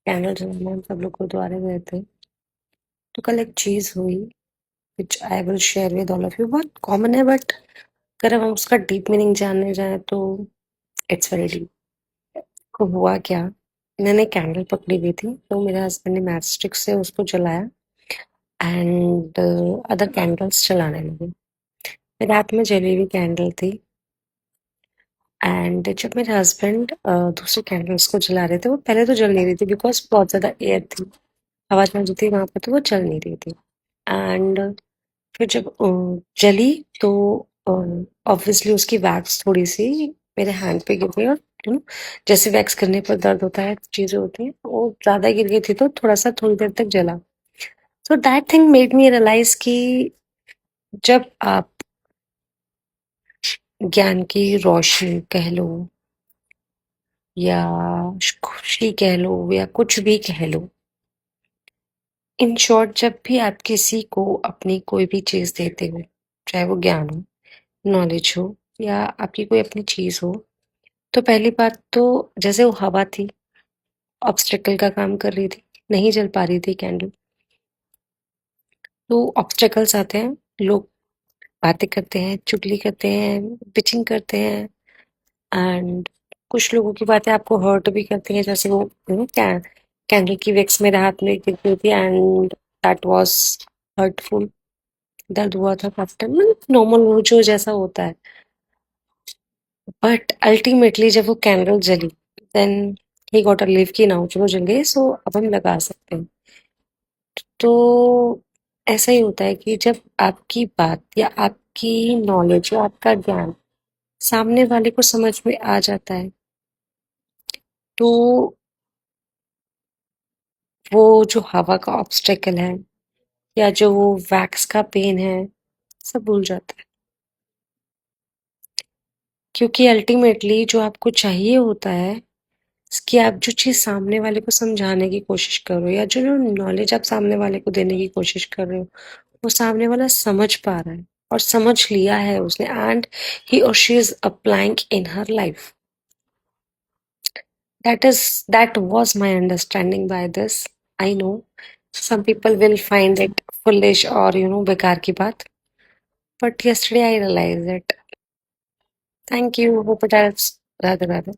Candle जलाने हम सब लोग गुरुद्वारे गए थे। तो कल एक चीज हुई which I will share with all of you. बहुत कॉमन है बट अगर हम उसका डीप मीनिंग जानने जाए तो इट्स वेरी डीप। को हुआ क्या, मैंने कैंडल पकड़ी हुई थी तो मेरे हस्बैंड ने मैच स्टिक से उसको जलाया एंड अदर कैंडल्स चलाने लगे। रात में जली हुई कैंडल थी एंड जब मेरे हस्बैंड दूसरी कैंडल्स को जला रहे थे वो पहले तो जल नहीं रही थी बिकॉज बहुत ज़्यादा एयर थी, हवा जो थी वहां पर, तो वो चल नहीं रही थी। एंड फिर जब जली तो ऑब्वियसली उसकी वैक्स थोड़ी सी मेरे हैंड पे गिर गई और यू नो जैसे वैक्स करने पर दर्द होता है, चीजें होती हैं, वो ज्यादा गिर गई थी तो थोड़ा सा थोड़ी देर तक जला। So that thing made me realise कि जब आप ज्ञान की रोशनी कह लो या खुशी कह लो या कुछ भी कह लो, इन शॉर्ट जब भी आप किसी को अपनी कोई भी चीज देते हो, चाहे वो ज्ञान हो, नॉलेज हो या आपकी कोई अपनी चीज हो, तो पहली बात तो जैसे वो हवा थी, ऑब्स्टेकल का काम कर रही थी, नहीं जल पा रही थी कैंडल। तो ऑब्स्टेकल्स आते हैं, लोग बातें करते हैं, चुगली करते हैं, पिचिंग करते हैं एंड कुछ लोगों की बातें आपको हर्ट भी करती हैं, जैसे वो कैंडल की विक्स मेरे हाथ में गिर गई थी एंड दैट वाज हर्टफुल। दर्द हुआ था काफी टाइम, नॉर्मल वो जो जैसा होता है। बट अल्टीमेटली जब वो कैंडल जली then he got a leave की नाउ चलो जल गई, सो अब हम लगा सकते हैं। तो ऐसा ही होता है कि जब आपकी बात या आपकी नॉलेज या आपका ज्ञान सामने वाले को समझ में आ जाता है तो वो जो हवा का ऑब्स्टेकल है या जो वो वैक्स का पेन है, सब भूल जाता है। क्योंकि अल्टीमेटली जो आपको चाहिए होता है कि आप जो चीज़ सामने वाले को समझाने की कोशिश कर रहे हो या जो नॉलेज आप सामने वाले को देने की कोशिश कर रहे हो, वो सामने वाला समझ पा रहा है और समझ लिया है उसने एंड ही और she is applying in her life. That was my understanding by this. I know some people will find it foolish or बेकार की बात, but yesterday I realized it. Thank you. Hope it helps. Radhe Radhe.